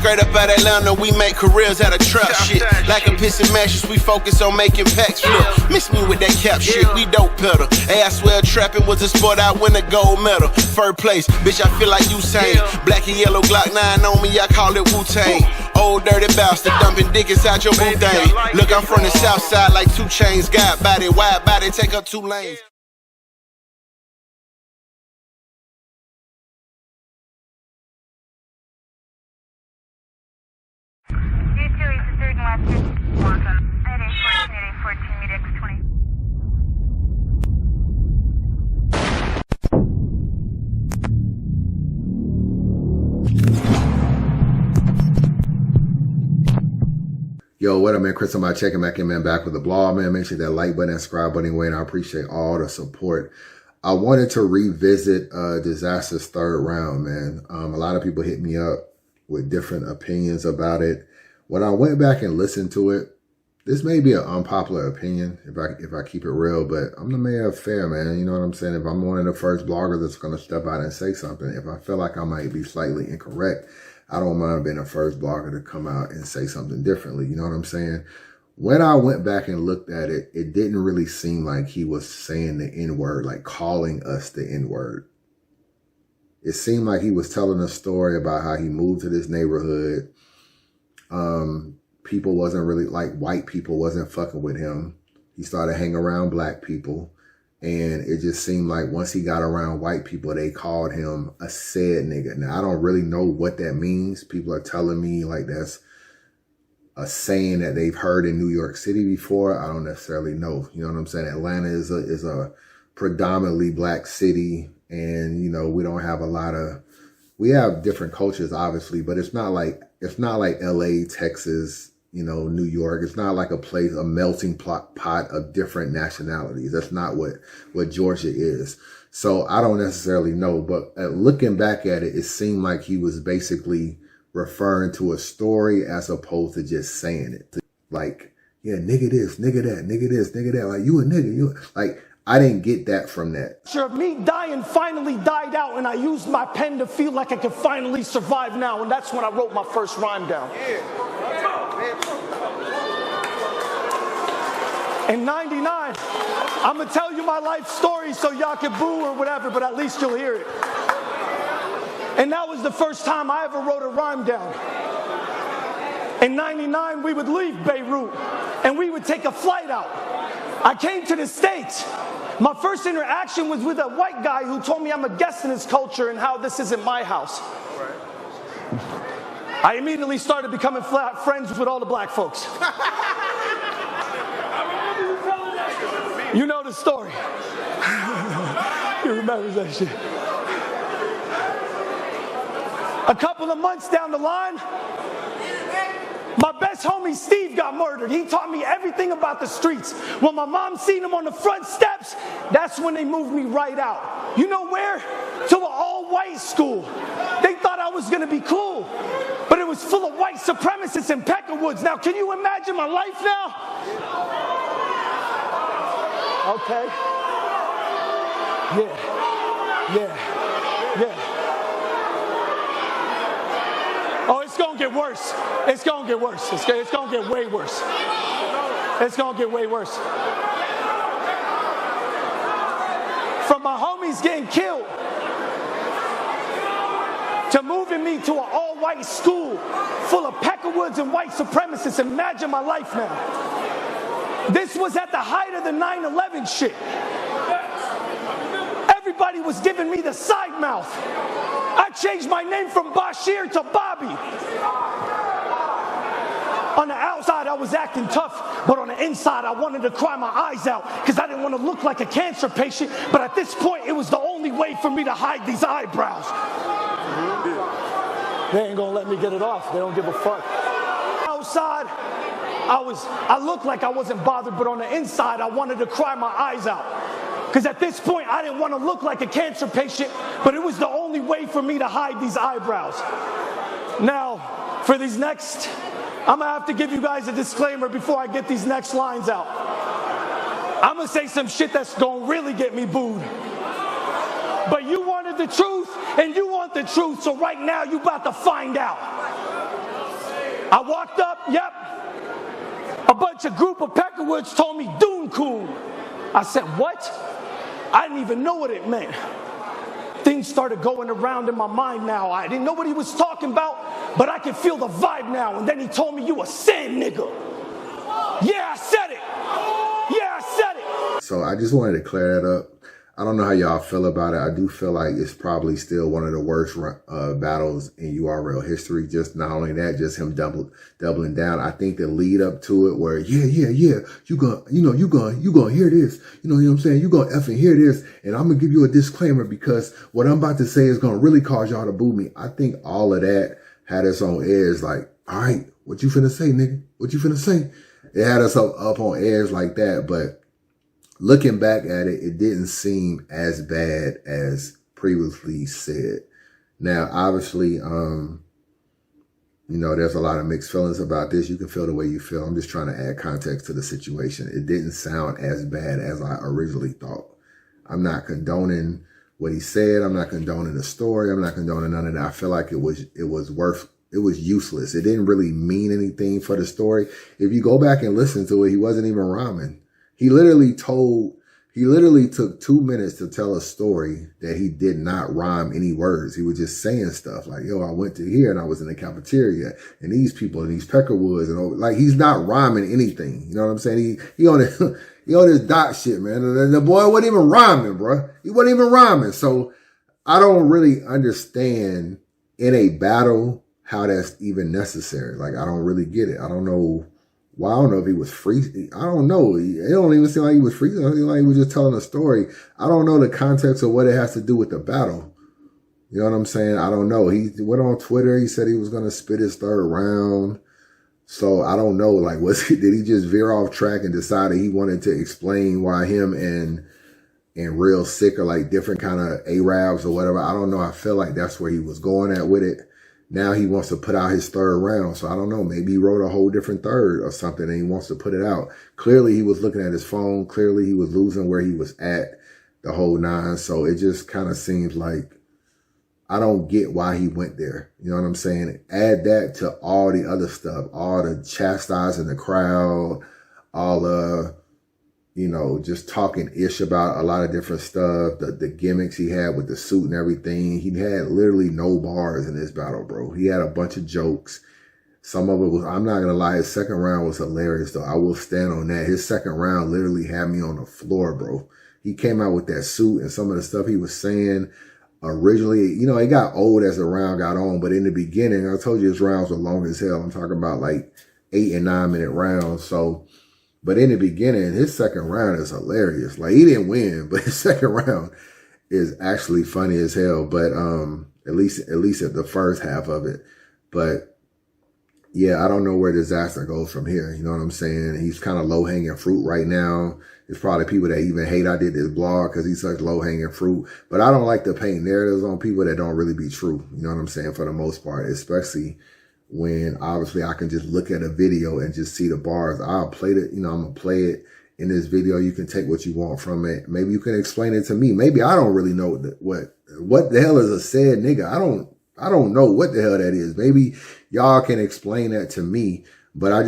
Straight up out Atlanta, we make careers out of trap shit. Like a pissing matches, we focus on making packs flip. Miss me with that cap shit, we dope pedal. Hey, I swear trapping was a sport, I win a gold medal. First place, bitch, I feel like Usain. Black and yellow Glock 9 on me, I call it Wu-Tang. Old dirty bastard, dumping dick inside your boot thing. Look, I'm from the south side like 2 Chainz. God body, wide body, take up 2 lanes. Yo, what up, man? Chris, I'm checking back in, man. Back with the blog, man. Make sure that like button and subscribe button away, and I appreciate all the support. I wanted to revisit Dizaster's third round, man. A lot of people hit me up with different opinions about it. When I went back and listened to it, this may be an unpopular opinion if I keep it real, but I'm the man of fair, man. You know what I'm saying? If I'm one of the first bloggers that's going to step out and say something, if I feel like I might be slightly incorrect, I don't mind being the first blogger to come out and say something differently. You know what I'm saying? When I went back and looked at it, it didn't really seem like he was saying the N-word, like calling us the N-word. It seemed like he was telling a story about how he moved to this neighborhood. People wasn't really, like, white people wasn't fucking with him. He started hanging around black people. And it just seemed like once he got around white people, they called him a said nigga. Now, I don't really know what that means. People are telling me like that's a saying that they've heard in New York City before. I don't necessarily know. You know what I'm saying? Atlanta is a predominantly black city. And, you know, we don't have we have different cultures, obviously, but it's not like LA, Texas, you know, New York. It's not like a melting pot of different nationalities. That's not what Georgia is. So I don't necessarily know, but looking back at it, it seemed like he was basically referring to a story as opposed to just saying it. Like, yeah, nigga this, nigga that, nigga this, nigga that. Like, you a nigga, like, I didn't get that from that. Sure, me dying finally died out, and I used my pen to feel like I could finally survive now, and that's when I wrote my first rhyme down. In '99, I'm gonna tell you my life story so y'all can boo or whatever, but at least you'll hear it. And that was the first time I ever wrote a rhyme down. In '99, we would leave Beirut, and we would take a flight out. I came to the States. My first interaction was with a white guy who told me I'm a guest in his culture and how this isn't my house. I immediately started becoming friends with all the black folks. You know the story. You remember that shit. A couple of months down the line, my best homie Steve got murdered. He taught me everything about the streets. When my mom seen him on the front steps, that's when they moved me right out. You know where? To an all-white school. They thought I was gonna be cool, but it was full of white supremacists and Peckerwoods. Now, can you imagine my life now? Okay. Yeah. Oh, it's gonna get worse. It's gonna get worse. It's gonna get way worse. It's gonna get way worse. From my homies getting killed to moving me to an all-white school full of Peckerwoods and white supremacists. Imagine my life now. This was at the height of the 9/11 shit. Everybody was giving me the side mouth. I changed my name from Bashir to Bobby. On the outside, I was acting tough, but on the inside, I wanted to cry my eyes out because I didn't want to look like a cancer patient. But at this point, it was the only way for me to hide these eyebrows. They ain't gonna let me get it off. They don't give a fuck. Outside, I looked like I wasn't bothered, but on the inside, I wanted to cry my eyes out. Because at this point, I didn't want to look like a cancer patient, but it was the only way for me to hide these eyebrows. Now, for these next, I'm going to have to give you guys a disclaimer before I get these next lines out. I'm going to say some shit that's going to really get me booed. But you wanted the truth, and you want the truth, so right now you about to find out. I walked up, yep. A bunch of group of Peckerwoods told me Doom Coon. I said, what? I didn't even know what it meant. Things started going around in my mind now. I didn't know what he was talking about, but I can feel the vibe now. And then he told me, you a sand nigga. Yeah, I said it. Yeah, I said it. So I just wanted to clear that up. I don't know how y'all feel about it. I do feel like it's probably still one of the worst battles in URL history. Just not only that, just him doubling down. I think the lead up to it where, yeah, you gonna hear this. You know what I'm saying? You gonna effing hear this. And I'm gonna give you a disclaimer because what I'm about to say is gonna really cause y'all to boo me. I think all of that had us on edge like, all right, what you finna say, nigga? What you finna say? It had us up on edge like that, but looking back at it, it didn't seem as bad as previously said. Now, obviously, there's a lot of mixed feelings about this. You can feel the way you feel. I'm just trying to add context to the situation. It didn't sound as bad as I originally thought. I'm not condoning what he said. I'm not condoning the story. I'm not condoning none of that. I feel like it was useless. It didn't really mean anything for the story. If you go back and listen to it, he wasn't even rhyming. He literally took 2 minutes to tell a story that he did not rhyme any words. He was just saying stuff like, yo, I went to here and I was in the cafeteria and these people and these Peckerwoods and like, he's not rhyming anything. You know what I'm saying? He on this dot shit, man. And the boy wasn't even rhyming, bro. He wasn't even rhyming. So I don't really understand in a battle how that's even necessary. Like, I don't really get it. I don't know. Well, I don't know if he was free. I don't know. It don't even seem like he was free. It seems like he was just telling a story. I don't know the context of what it has to do with the battle. You know what I'm saying? I don't know. He went on Twitter. He said he was going to spit his third round. So I don't know. Like, did he just veer off track and decided he wanted to explain why him and Real Sikh are like different kind of Arabs or whatever? I don't know. I feel like that's where he was going at with it. Now he wants to put out his third round. So I don't know. Maybe he wrote a whole different third or something and he wants to put it out. Clearly he was looking at his phone. Clearly he was losing where he was at the whole nine. So it just kind of seems like I don't get why he went there. You know what I'm saying? Add that to all the other stuff, all the chastising the crowd, all the, just talking ish about a lot of different stuff, the gimmicks he had with the suit and everything. He had literally no bars in this battle, bro. He had a bunch of jokes. Some of it was, I'm not going to lie, his second round was hilarious, though. I will stand on that. His second round literally had me on the floor, bro. He came out with that suit and some of the stuff he was saying originally, it got old as the round got on, but in the beginning, I told you his rounds were long as hell. I'm talking about like 8 and 9 minute rounds. So, but in the beginning, his second round is hilarious. Like, he didn't win, but his second round is actually funny as hell. But at least at the first half of it. But yeah, I don't know where Dizaster goes from here. You know what I'm saying? He's kind of low hanging fruit right now. There's probably people that even hate I did this blog because he's such low hanging fruit. But I don't like to paint narratives on people that don't really be true. You know what I'm saying? For the most part, especially when obviously I can just look at a video and just see the bars. I'll play it, I'm going to play it in this video. You can take what you want from it. Maybe you can explain it to me. Maybe I don't really know what the hell is a sad nigga. I don't know what the hell that is. Maybe y'all can explain that to me. But I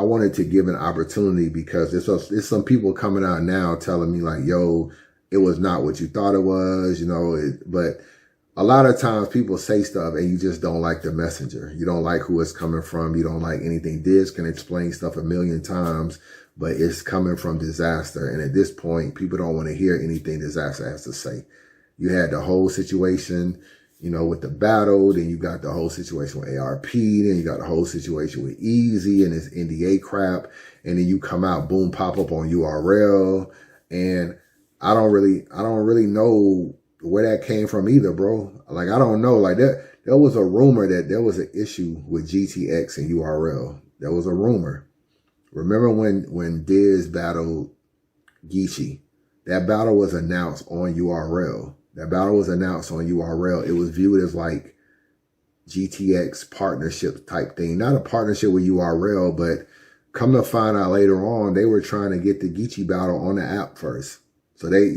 wanted to give an opportunity because there's some people coming out now telling me like, yo, it was not what you thought it was, but a lot of times people say stuff and you just don't like the messenger. You don't like who it's coming from. You don't like anything. Diz can explain stuff a million times, but it's coming from Dizaster. And at this point, people don't want to hear anything Dizaster has to say. You had the whole situation, with the battle. Then you got the whole situation with ARP. Then you got the whole situation with Easy and his NDA crap. And then you come out, boom, pop up on URL. And I don't really know where that came from either, bro. Like, I don't know. Like, there was a rumor that there was an issue with GTX and URL. There was a rumor. Remember when Diz battled Geechee? That battle was announced on URL. It was viewed as like GTX partnership type thing. Not a partnership with URL, but come to find out later on, they were trying to get the Geechee battle on the app first. So they,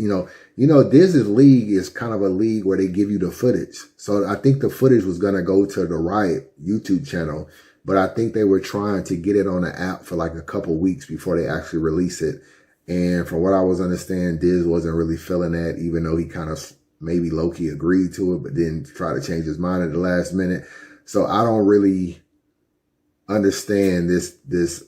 Diz's league is kind of a league where they give you the footage. So I think the footage was going to go to the Riot YouTube channel but I think they were trying to get it on the app for like a couple weeks before they actually release it. And from what I was understanding, Diz wasn't really feeling that, even though he kind of maybe low-key agreed to it, but then tried to change his mind at the last minute. So I don't really understand this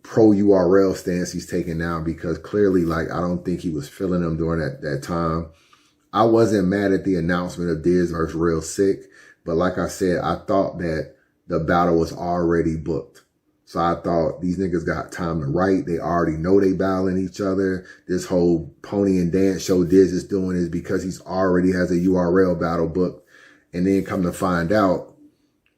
pro URL stance he's taking now, because clearly, like, I don't think he was feeling them during that time. I wasn't mad at the announcement of Diz versus Real Sikh, but like I said, I thought that the battle was already booked. So I thought these niggas got time to write. They already know they battling each other. This whole pony and dance show Diz is doing is because he's already has a URL battle booked. And then come to find out,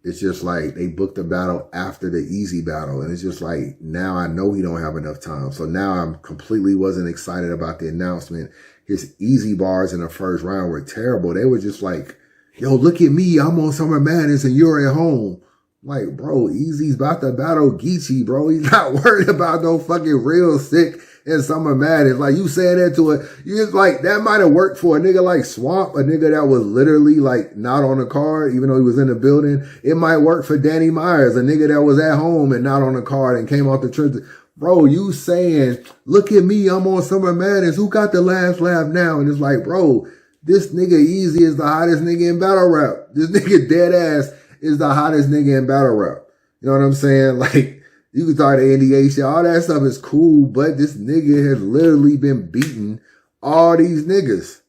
it's just like they booked the battle after the easy battle. And it's just like, now I know he don't have enough time. So now I'm completely wasn't excited about the announcement. His easy bars in the first round were terrible. They were just like, yo, look at me. I'm on Summer Madness and you're at home. Like, bro, Easy's about to battle Geechee, bro. He's not worried about no fucking Real Sikh and Summer Madness. Like, you saying that to it, you just like, that might have worked for a nigga like Swamp, a nigga that was literally like not on the card, even though he was in the building. It might work for Danny Myers, a nigga that was at home and not on the card and came off the trip. Bro, you saying, look at me, I'm on Summer Madness. Who got the last laugh now? And it's like, bro, this nigga Easy is the hottest nigga in battle rap. This nigga dead ass is the hottest nigga in battle rap. You know what I'm saying? Like, you can talk the NDA shit, all that stuff is cool, but this nigga has literally been beating all these niggas.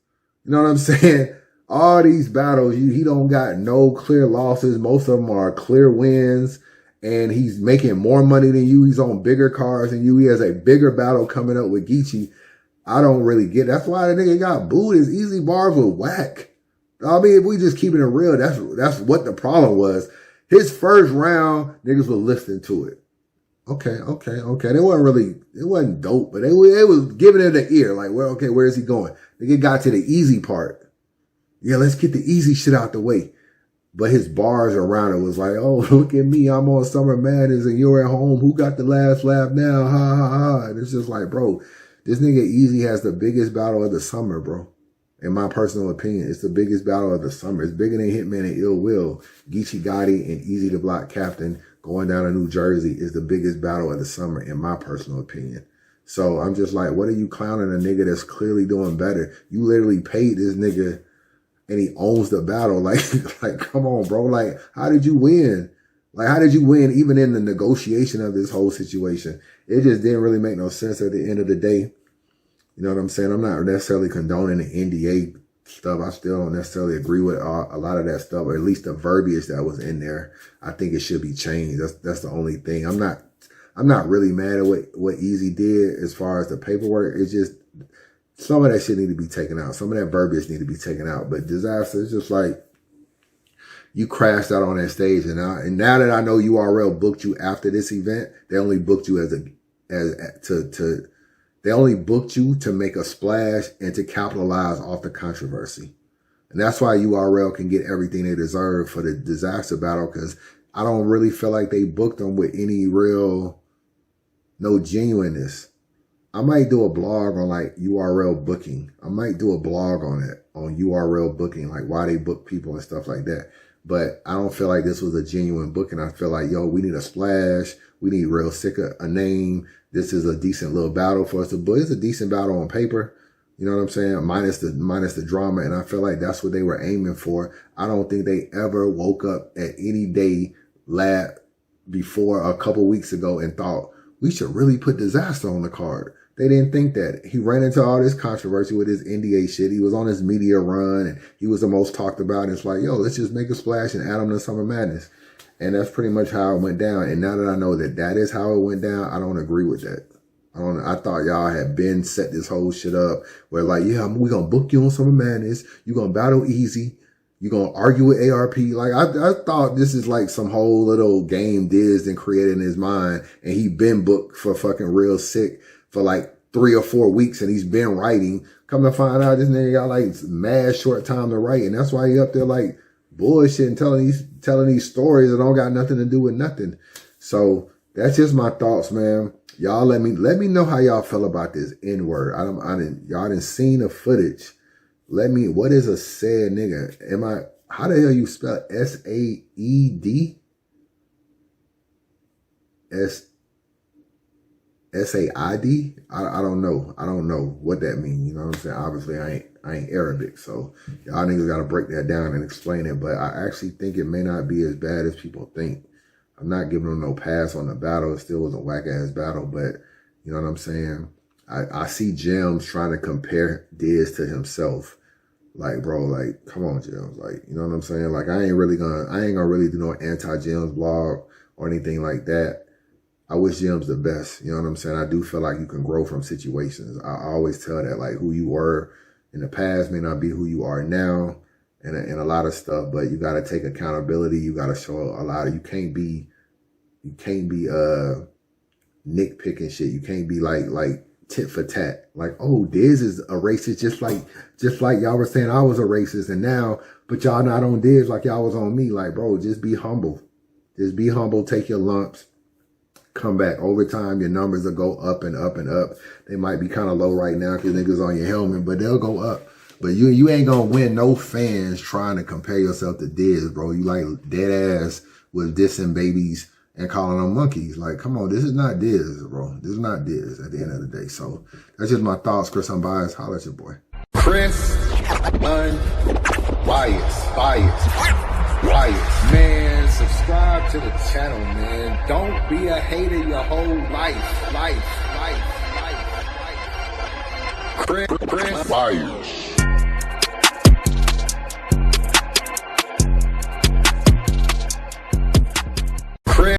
You know what I'm saying? All these battles, he don't got no clear losses. Most of them are clear wins, and he's making more money than you. He's on bigger cars than you. He has a bigger battle coming up with Geechee. I don't really get it. That's why the nigga got booed. His easy bars were whack. I mean, if we just keeping it real, that's what the problem was. His first round, niggas were listening to it. Okay. It wasn't dope, but they was giving it an ear. Like, well, okay, where is he going? Nigga got to the easy part. Yeah, let's get the easy shit out the way. But his bars around it was like, oh, look at me. I'm on Summer Madness and you're at home. Who got the last laugh now? Ha, ha, ha. And it's just like, bro, this nigga Easy has the biggest battle of the summer, bro. In my personal opinion, it's the biggest battle of the summer. It's bigger than Hitman and Ill Will. Geechee Gotti and Easy the Block Captain going down to New Jersey is the biggest battle of the summer, in my personal opinion. So I'm just like, what are you clowning a nigga that's clearly doing better? You literally paid this nigga and he owns the battle. Like, come on, bro. Like, how did you win? Like, how did you win even in the negotiation of this whole situation? It just didn't really make no sense at the end of the day. You know what I'm saying? I'm not necessarily condoning the NDA stuff. I still don't necessarily agree with a lot of that stuff, or at least the verbiage that was in there. I think it should be changed. That's the only thing. I'm not really mad at what Easy did as far as the paperwork. It's just some of that shit need to be taken out. Some of that verbiage need to be taken out. But Dizaster is just like, you crashed out on that stage, and now that I know URL booked you after this event, they only booked you they only booked you to make a splash and to capitalize off the controversy. And that's why URL can get everything they deserve for the Dizaster battle, because I don't really feel like they booked them with any no genuineness. I might do a blog on like URL booking. I might do a blog on it, on URL booking, like why they book people and stuff like that. But I don't feel like this was a genuine booking. I feel like, yo, we need a splash. We need Real Sikh a name. This is a decent little battle for us to book. It's a decent battle on paper. You know what I'm saying? Minus the drama. And I feel like that's what they were aiming for. I don't think they ever woke up at any day before a couple weeks ago and thought, we should really put Dizaster on the card. They didn't think that. He ran into all this controversy with his NDA shit. He was on his media run and he was the most talked about. And it's like, yo, let's just make a splash and add him to Summer Madness. And that's pretty much how it went down. And now that I know that that is how it went down, I don't agree with that. I thought y'all had been set this whole shit up where like, yeah, we're going to book you on Summer Madness. You're going to battle Easy. You're going to argue with ARP. Like, I thought this is like some whole little game Diz and created in his mind. And he been booked for fucking Real Sikh for like 3 or 4 weeks, and he's been writing. Come to find out, this nigga got like mad short time to write, and that's why he up there like bullshit and telling these stories that don't got nothing to do with nothing. So that's just my thoughts, man. Y'all let me know how y'all feel about this N-word. Y'all didn't seen the footage. What is a said nigga? How the hell you spell SAED? S-A-I-D? I don't know. I don't know what that means. You know what I'm saying? Obviously, I ain't Arabic, so y'all niggas got to break that down and explain it. But I actually think it may not be as bad as people think. I'm not giving them no pass on the battle. It still was a whack-ass battle, but you know what I'm saying? I see Gems trying to compare Diz to himself. Like, bro, like, come on, Gems. Like, you know what I'm saying? Like, I ain't gonna really do no anti-Gems blog or anything like that. I wish Gems the best. You know what I'm saying? I do feel like you can grow from situations. I always tell that, like, who you were in the past may not be who you are now and a lot of stuff, but you got to take accountability. You got to show a lot of, you can't be nitpicking shit. You can't be like tit for tat. Like, oh, Diz is a racist, just like y'all were saying I was a racist, and now, but y'all not on Diz like y'all was on me. Like, bro, just be humble. Just be humble, take your lumps, come back. Over time, your numbers will go up and up and up. They might be kind of low right now because niggas on your helmet, but they'll go up. But you ain't gonna win no fans trying to compare yourself to Diz, bro. You like dead ass with dissing babies and calling them monkeys. Like, come on, this is not Diz, bro. This is not Diz at the end of the day. So that's just my thoughts. Chris Unbiased. Holla at your boy. Chris Unbiased. Man, subscribe to the channel, man. Don't be a hater your whole life. Chris Unbiased.